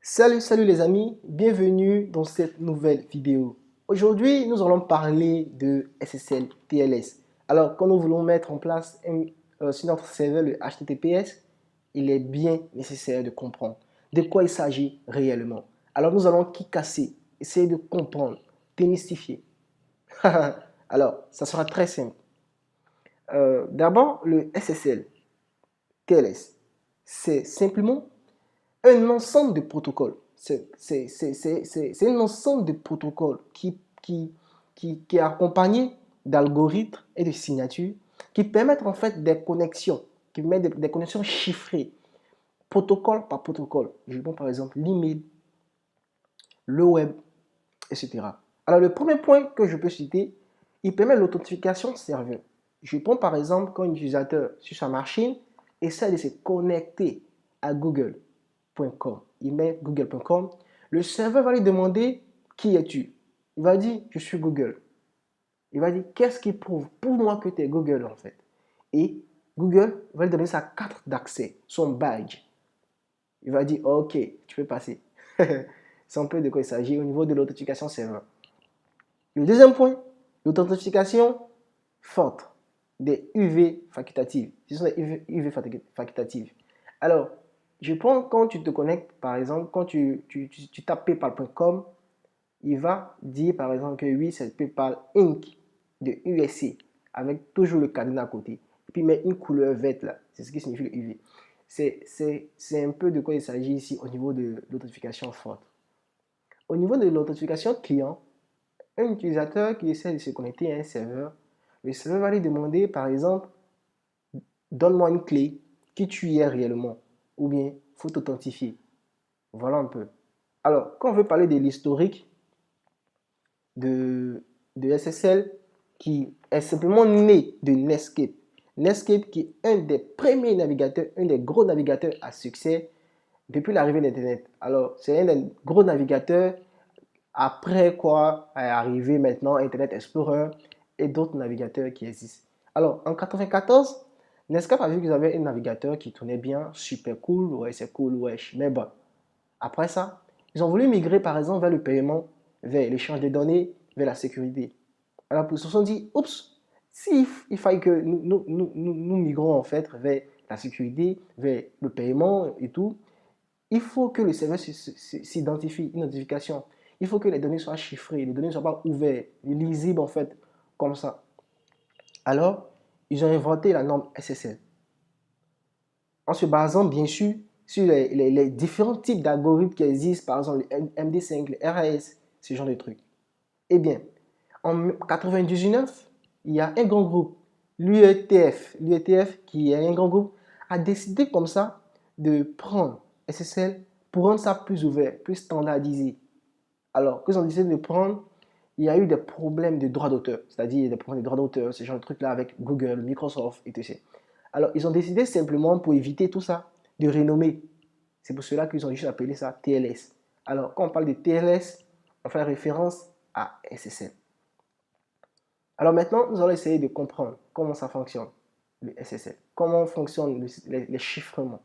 Salut les amis, bienvenue dans cette nouvelle vidéo. Aujourd'hui, nous allons parler de SSL TLS. Alors, quand nous voulons mettre en place sur notre serveur le HTTPS, il est bien nécessaire de comprendre de quoi il s'agit réellement. Alors, nous allons casser, essayer de comprendre, démystifier. Alors, ça sera très simple. D'abord, le SSL TLS, c'est simplement un ensemble de protocoles. C'est un ensemble de protocoles qui est accompagné d'algorithmes et de signatures qui permettent en fait des connexions, qui permettent des connexions chiffrées, protocole par protocole. Je prends par exemple l'email, le web, etc. Alors le premier point que je peux citer, il permet l'authentification serveur. Je prends par exemple quand un utilisateur sur sa machine essaie de se connecter à Google.com. Il met google.com. Le serveur va lui demander qui es-tu. Il va dire je suis Google. Il va dire qu'est-ce qui prouve pour moi que tu es Google en fait. Et Google va lui donner sa carte d'accès, son badge. Il va dire ok, tu peux passer. C'est un peu de quoi il s'agit au niveau de l'authentification serveur. Le deuxième point, l'authentification forte des UV facultatives. Ce sont des UV facultatives. Alors, je prends quand tu te connectes, par exemple, quand tu tapes paypal.com, il va dire par exemple que oui, c'est PayPal Inc. de USC avec toujours le cadenas à côté. Et puis, il met une couleur verte là. C'est ce qui signifie le UV. C'est un peu de quoi il s'agit ici au niveau de l'authentification forte. Au niveau de l'authentification client, un utilisateur qui essaie de se connecter à un serveur, le serveur va lui demander par exemple, donne-moi une clé, qui tu es réellement, ou bien il faut t'authentifier. Voilà un peu. Alors, quand on veut parler de l'historique de SSL, qui est simplement né de Netscape. Netscape qui est un des premiers navigateurs, un des gros navigateurs à succès depuis l'arrivée d'Internet. Alors, c'est un des gros navigateurs. Après quoi est arrivé maintenant Internet Explorer et d'autres navigateurs qui existent. Alors, en 94, Netscape a vu qu'ils avaient un navigateur qui tournait bien, super cool, ouais, c'est cool, wesh. Mais bon, après ça, ils ont voulu migrer par exemple vers le paiement, vers l'échange des données, vers la sécurité. Alors, ils se sont dit, oups, s'il faille que nous migrons en fait vers la sécurité, vers le paiement et tout, il faut que le serveur s'identifie, une notification. Il faut que les données soient chiffrées, les données ne soient pas ouvertes, lisibles en fait, comme ça. Alors, ils ont inventé la norme SSL. En se basant bien sûr sur les différents types d'algorithmes qui existent, par exemple le MD5, le RAS, ce genre de trucs. Eh bien, en 1999, il y a un grand groupe, l'UETF, qui est un grand groupe, a décidé comme ça de prendre SSL pour rendre ça plus ouvert, plus standardisé. Alors, qu'ils ont décidé de prendre, il y a eu des problèmes de droits d'auteur, c'est-à-dire des problèmes de droits d'auteur, ce genre de trucs-là avec Google, Microsoft, etc. Alors, ils ont décidé simplement pour éviter tout ça, de renommer. C'est pour cela qu'ils ont juste appelé ça TLS. Alors, quand on parle de TLS, on fait référence à SSL. Alors maintenant, nous allons essayer de comprendre comment ça fonctionne, le SSL. Comment fonctionnent les chiffrements.